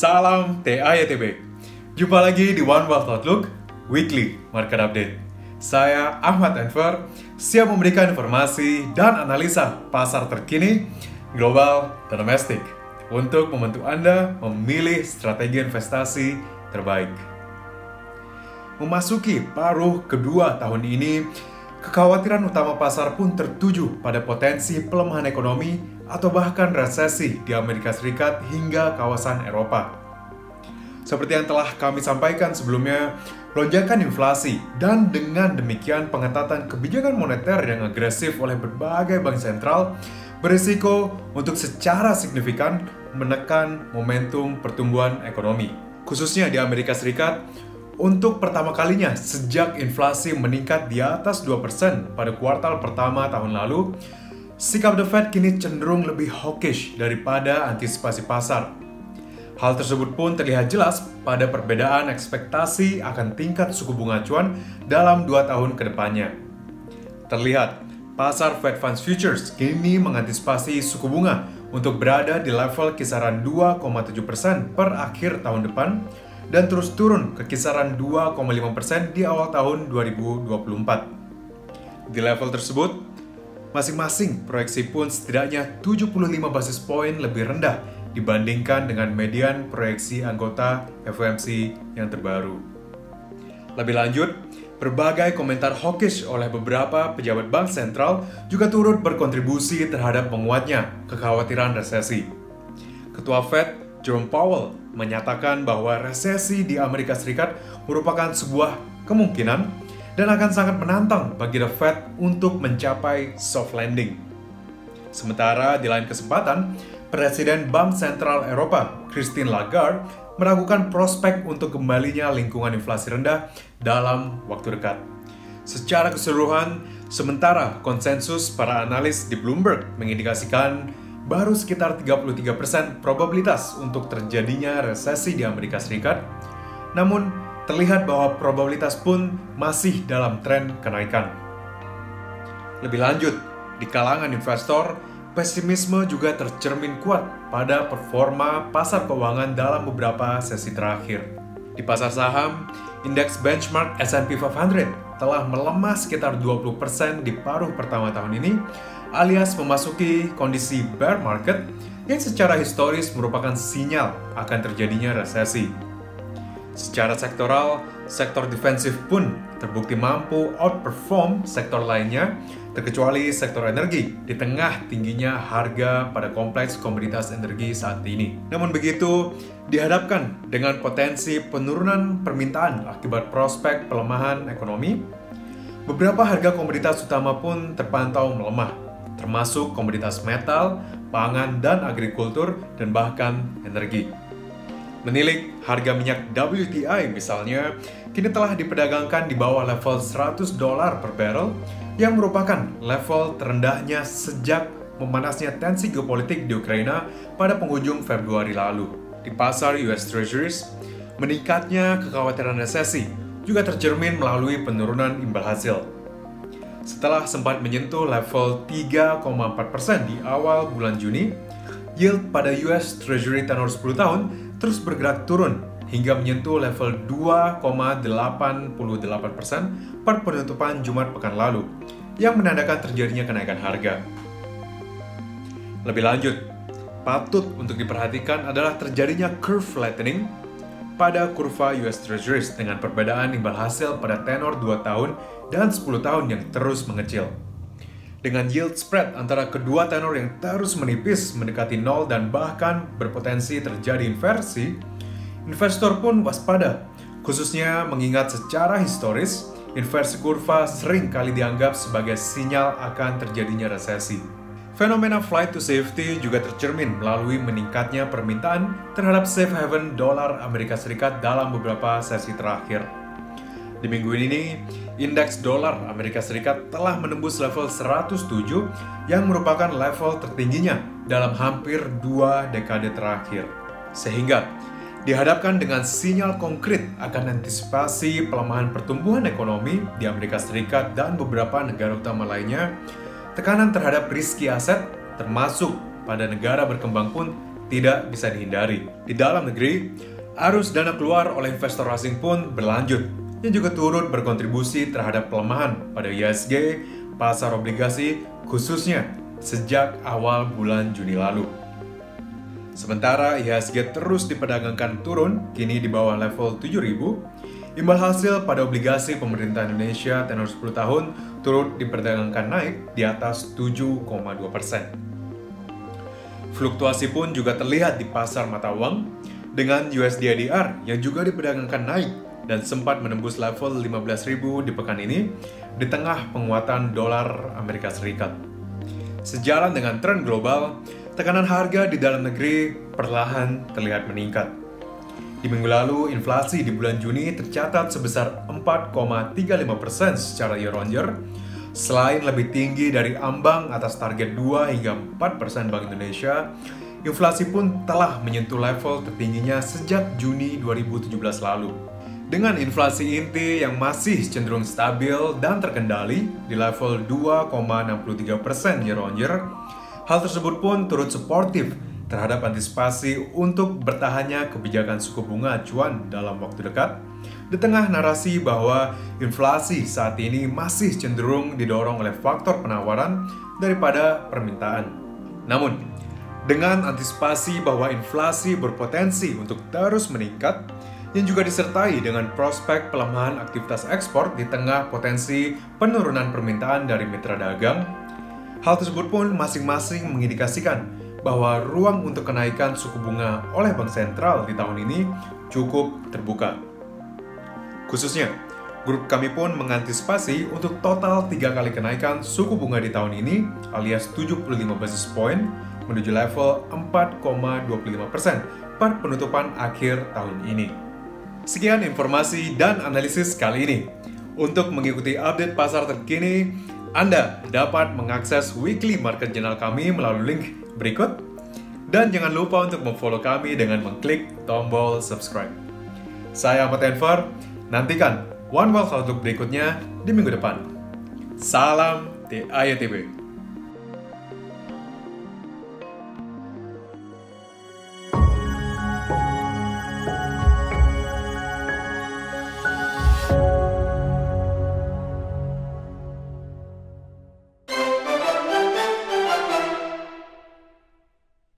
Salam TAYTB. Jumpa lagi di One Wealth Outlook Weekly Market Update. Saya Ahmad Enver, siap memberikan informasi dan analisa pasar terkini, global dan domestik untuk membantu Anda memilih strategi investasi terbaik. Memasuki paruh kedua tahun ini, kekhawatiran utama pasar pun tertuju pada potensi pelemahan ekonomi atau bahkan resesi di Amerika Serikat hingga kawasan Eropa. Seperti yang telah kami sampaikan sebelumnya, lonjakan inflasi dan dengan demikian pengetatan kebijakan moneter yang agresif oleh berbagai bank sentral berisiko untuk secara signifikan menekan momentum pertumbuhan ekonomi. Khususnya di Amerika Serikat, untuk pertama kalinya sejak inflasi meningkat di atas 2% pada kuartal pertama tahun lalu, sikap The Fed kini cenderung lebih hawkish daripada antisipasi pasar. Hal tersebut pun terlihat jelas pada perbedaan ekspektasi akan tingkat suku bunga acuan dalam 2 tahun ke depannya. Terlihat, pasar Fed Funds Futures kini mengantisipasi suku bunga untuk berada di level kisaran 2,7% per akhir tahun depan dan terus turun ke kisaran 2,5% di awal tahun 2024. Di level tersebut, masing-masing proyeksi pun setidaknya 75 basis poin lebih rendah dibandingkan dengan median proyeksi anggota FOMC yang terbaru. Lebih lanjut, berbagai komentar hawkish oleh beberapa pejabat bank sentral juga turut berkontribusi terhadap menguatnya kekhawatiran resesi. Ketua Fed, Jerome Powell, menyatakan bahwa resesi di Amerika Serikat merupakan sebuah kemungkinan dan akan sangat menantang bagi The Fed untuk mencapai soft landing. Sementara di lain kesempatan, Presiden Bank Sentral Eropa, Christine Lagarde, meragukan prospek untuk kembalinya lingkungan inflasi rendah dalam waktu dekat. Secara keseluruhan, sementara konsensus para analis di Bloomberg mengindikasikan baru sekitar 33% probabilitas untuk terjadinya resesi di Amerika Serikat, namun terlihat bahwa probabilitas pun masih dalam tren kenaikan. Lebih lanjut, di kalangan investor, pesimisme juga tercermin kuat pada performa pasar keuangan dalam beberapa sesi terakhir. Di pasar saham, indeks benchmark S&P 500 telah melemah sekitar 20% di paruh pertama tahun ini, alias memasuki kondisi bear market yang secara historis merupakan sinyal akan terjadinya resesi. Secara sektoral, sektor defensif pun terbukti mampu outperform sektor lainnya, terkecuali sektor energi di tengah tingginya harga pada kompleks komoditas energi saat ini. Namun begitu, dihadapkan dengan potensi penurunan permintaan akibat prospek pelemahan ekonomi, beberapa harga komoditas utama pun terpantau melemah, termasuk komoditas metal, pangan dan agrikultur, dan bahkan energi. Menilik harga minyak WTI misalnya, kini telah diperdagangkan di bawah level $100 per barrel, yang merupakan level terendahnya sejak memanasnya tensi geopolitik di Ukraina pada penghujung Februari lalu. Di pasar US Treasuries, meningkatnya kekhawatiran resesi juga tercermin melalui penurunan imbal hasil. Setelah sempat menyentuh level 3,4% di awal bulan Juni, yield pada US Treasury tenor 10 tahun terus bergerak turun hingga menyentuh level 2,88% per penutupan Jumat pekan lalu, yang menandakan terjadinya kenaikan harga. Lebih lanjut, patut untuk diperhatikan adalah terjadinya curve flattening pada kurva US Treasuries dengan perbedaan imbal hasil pada tenor 2 tahun dan 10 tahun yang terus mengecil. Dengan yield spread antara kedua tenor yang terus menipis mendekati nol dan bahkan berpotensi terjadi inversi, investor pun waspada, khususnya mengingat secara historis, inversi kurva sering kali dianggap sebagai sinyal akan terjadinya resesi. Fenomena flight to safety juga tercermin melalui meningkatnya permintaan terhadap safe haven dolar Amerika Serikat dalam beberapa sesi terakhir. Di minggu ini, indeks dolar Amerika Serikat telah menembus level 107 yang merupakan level tertingginya dalam hampir 2 dekade terakhir. Sehingga, dihadapkan dengan sinyal konkret akan antisipasi pelemahan pertumbuhan ekonomi di Amerika Serikat dan beberapa negara utama lainnya, tekanan terhadap risiko aset, termasuk pada negara berkembang pun tidak bisa dihindari. Di dalam negeri, arus dana keluar oleh investor asing pun berlanjut, yang juga turut berkontribusi terhadap pelemahan pada IHSG, pasar obligasi, khususnya sejak awal bulan Juni lalu. Sementara IHSG terus diperdagangkan turun, kini di bawah level 7.000, imbal hasil pada obligasi pemerintah Indonesia tenor 10 tahun turut diperdagangkan naik di atas 7,2%. Fluktuasi pun juga terlihat di pasar mata uang, dengan USD/ADR yang juga diperdagangkan naik dan sempat menembus level 15.000 di pekan ini di tengah penguatan dolar Amerika Serikat. Sejalan dengan tren global, tekanan harga di dalam negeri perlahan terlihat meningkat. Di minggu lalu, inflasi di bulan Juni tercatat sebesar 4,35% secara year-on-year, selain lebih tinggi dari ambang atas target 2 hingga 4% Bank Indonesia, inflasi pun telah menyentuh level tertingginya sejak Juni 2017 lalu. Dengan inflasi inti yang masih cenderung stabil dan terkendali di level 2,63% year-on-year, hal tersebut pun turut suportif terhadap antisipasi untuk bertahannya kebijakan suku bunga acuan dalam waktu dekat, di tengah narasi bahwa inflasi saat ini masih cenderung didorong oleh faktor penawaran daripada permintaan. Namun, dengan antisipasi bahwa inflasi berpotensi untuk terus meningkat, yang juga disertai dengan prospek pelemahan aktivitas ekspor di tengah potensi penurunan permintaan dari mitra dagang, hal tersebut pun masing-masing mengindikasikan bahwa ruang untuk kenaikan suku bunga oleh Bank Sentral di tahun ini cukup terbuka. Khususnya, grup kami pun mengantisipasi untuk total 3 kali kenaikan suku bunga di tahun ini alias 75 basis point menuju level 4,25% pada penutupan akhir tahun ini. Sekian informasi dan analisis kali ini. Untuk mengikuti update pasar terkini, Anda dapat mengakses weekly market journal kami melalui link berikut. Dan jangan lupa untuk memfollow kami dengan mengklik tombol subscribe. Saya Ahmad Enver, nantikan One Wealth Outlook berikutnya di minggu depan. Salam TITB.